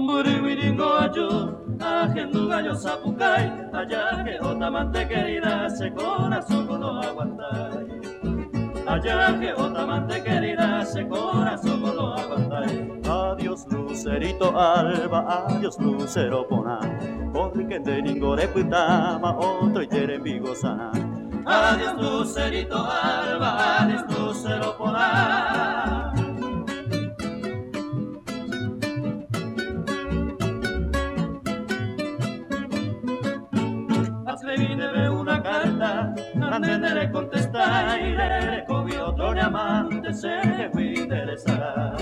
Bumburiwiringo ayu, ajendu gallo zapucay, allá que otra mante querida, ese corazón no aguantáis. Allá que otra mante querida, ese corazón no aguantáis. Adiós lucerito alba, adiós lucero pona, porque de ningore putama, otro y tere vigo sana. Adiós lucerito alba, adiós lucero pona. Escribí una carta, ande le contestai, le cogí otro diamante, se que fui interesar.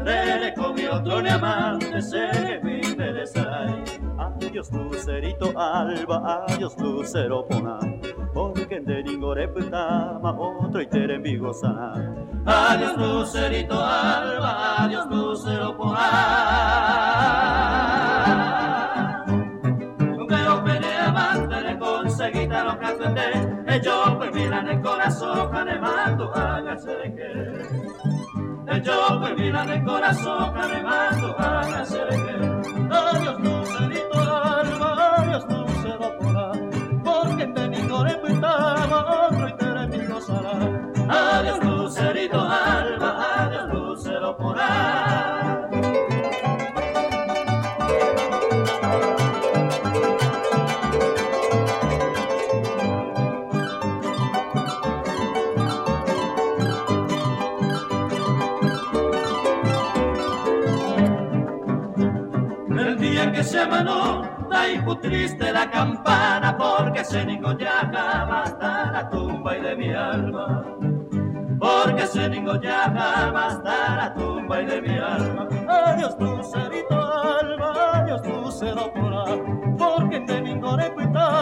Le cogí otro diamante, se que fui interesar. Adiós lucerito alba, adiós lucero pona, porque de ningore putama, otro y tere vigo sana. Adiós lucerito alba, adiós lucero pona. Seguita lo que atendé, yo pues mira en el corazón, cane mando, hágase de qué. Yo pues mira en el corazón, cane mando, hágase de qué. Adiós lucerito alba, adiós lucero pona, porque de ningore putama, otro y tere vigo sana. Adiós lucerito alba, adiós lucero pona. Que se manó, daiku triste la campana, porque se ningo ya jamás está la tumba y de mi alma. Porque se ningo ya jamás está la tumba y de mi alma. Adiós lucerito alba, adiós lucero pona, porque de ningore putama.